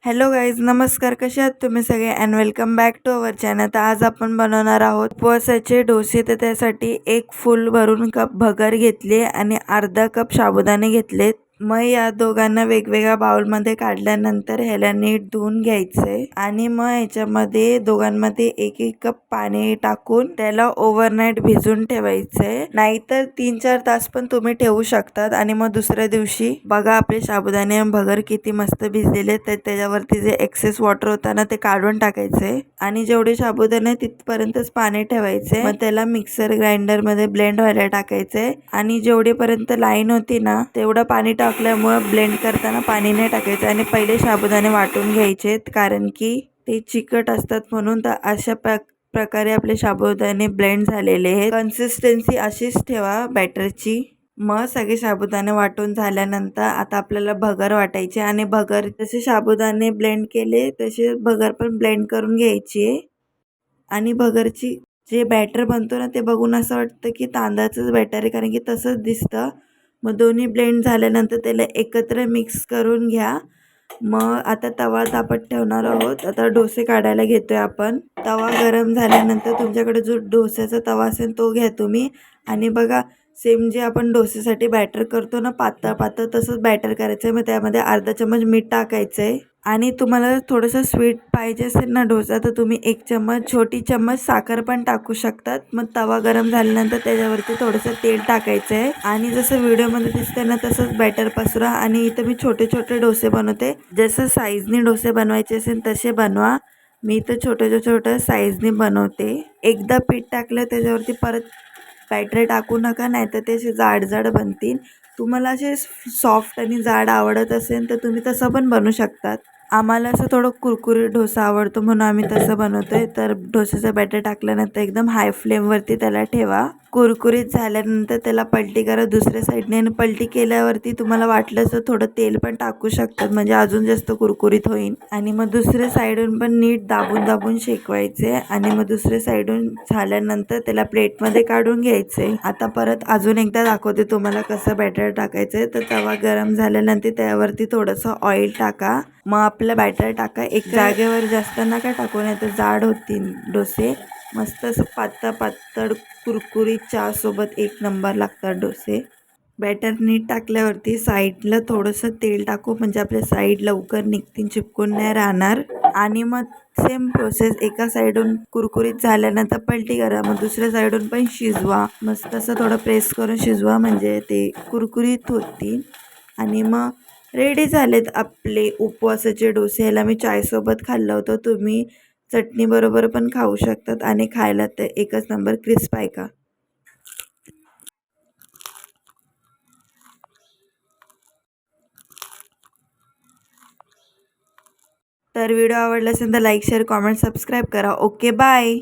Hello guys, नमस्कार. कसे आहात तुम्ही सगळे and welcome back to our channel. तर आज आपण बनवणार आहोत उपवासाचे डोसे. तर त्यासाठी एक फुल भरून कप भगर घेतली आणि अर्धा कप साबुदाणे घेतले. मग या दोघांना वेगवेगळ्या बाउलमध्ये काढल्यानंतर ह्याला नीट धुवून घ्यायचंय आणि मग ह्याच्यामध्ये दोघांमध्ये एक एक कप पाणी टाकून त्याला ओव्हरनाईट भिजून ठेवायचंय. नाहीतर 3-4 तास पण तुम्ही ठेवू शकतात. आणि मग दुसऱ्या दिवशी बघा आपले साबुदाणे भगर किती मस्त भिजलेले. तर त्याच्यावरती जे एक्सेस वॉटर होता ना ते काढून टाकायचंय आणि जेवढे साबुदाणे तिथपर्यंतच पाणी ठेवायचंय. मग त्याला मिक्सर ग्राइंडर मध्ये ब्लेंड व्हायला टाकायचंय आणि जेवढेपर्यंत लाईन होती ना तेवढं पाणी टाकल्यामुळे ब्लेंड करताना पाणी नाही टाकायचं. आणि पहिले साबुदाणे वाटून घ्यायचे कारण की ते चिकट असतात म्हणून. तर अशा प्रकारे आपले साबुदाणे ब्लेंड झालेले आहेत. कन्सिस्टन्सी अशीच ठेवा बॅटरची. मग सगळे साबुदाणे वाटून झाल्यानंतर आता आपल्याला भगर वाटायची आणि भगर जसे साबुदाणे ब्लेंड केले तसे भगर पण ब्लेंड करून घ्यायची आहे. आणि भगरची जे बॅटर बनतो ना ते बघून असं वाटतं की तांदळाचंच बॅटर आहे कारण की तसंच दिसतं. मग दोन्ही ब्लेंड झाल्यानंतर त्याला एकत्र मिक्स करून घ्या. मग आता तवा तापत ठेवणार आहोत. आता डोसे काढायला घेतोय आपण. तवा गरम झाल्यानंतर तुमच्याकडे जो डोस्याचा तवा असेल तो घ्या तुम्ही. आणि बघा सेम जे आपण डोसेसाठी बॅटर करतो ना पातळ पातळ तसंच बॅटर करायचं आहे. मग त्यामध्ये अर्धा चम्मच मीठ टाकायचं आहे. आणि तुम्हाला थोडंसं स्वीट पाहिजे असेल ना डोसा तर तुम्ही एक छोटी चम्मच साखर पण टाकू शकतात. मग तवा गरम झाल्यानंतर त्याच्यावरती थोडंसं तेल टाकायचं आहे आणि जसं व्हिडिओमध्ये दिसतंय ना तसंच बॅटर पसरा. आणि इथं मी छोटे छोटे डोसे बनवते. जसं साईजनी डोसे बनवायचे असेल तसे बनवा. मी तर छोट्या साईजनी बनवते. एकदा पीठ टाकलं त्याच्यावरती परत बॅटर टाकू नका, नाहीतर ते असे जाड जाड बनतील. तुम्हाला असे सॉफ्ट आणि जाड आवडत असेल तर तुम्ही तसं पण बनवू शकतात. आम्हाला असं थोडं कुरकुरीत डोसा आवडतो म्हणून आम्ही तसं बनवतोय. तर डोसाचं बॅटर टाकल्यानंतर एकदम हाय फ्लेमवरती त्याला ठेवा. कुरकुरीत झाल्यानंतर त्याला पलटी करा दुसऱ्या साईडने. आणि पलटी केल्यावरती तुम्हाला वाटलं तर थोडं तेल पण टाकू शकतात म्हणजे अजून जास्त कुरकुरीत होईल. आणि मग दुसऱ्या साईडून पण नीट दाबून दाबून शेकवायचे. आणि मग दुसऱ्या साईडून झाल्यानंतर त्याला प्लेटमध्ये काढून घ्यायचे. आता परत अजून एकदा दाखवते तुम्हाला कसं बॅटर टाकायचं. तर तवा गरम झाल्यानंतर त्यावरती थोडंसं ऑइल टाका. मग आपलं बॅटर टाका. एक जागेवर जास्त नका टाकू नाही तर जाड होतील डोसे. मस्त असं पातळ पातळ कुरकुरीत चहासोबत एक नंबर लागतात डोसे. बॅटर नीट टाकल्यावरती साईडला थोडंसं तेल टाकू म्हणजे आपल्या साईड लवकर निघतील, चिपकून नाही राहणार. आणि मग सेम प्रोसेस एका साईडून कुरकुरीत झाल्यानंतर पलटी करा. मग दुसऱ्या साईडून पण शिजवा. मस्त असं थोडं प्रेस करून शिजवा म्हणजे ते कुरकुरीत होतील. आणि मग रेडी झालेत आपले उपवासाचे डोसे. ह्याला मी चायसोबत खाल्लं होतं. तुम्ही चटणी बरोबर पण खाऊ शकतात आणि खायला तर एकच नंबर क्रिस्प आहे का. तर व्हिडिओ आवडला असेल तर लाईक शेअर कॉमेंट सबस्क्राईब करा. Okay bye.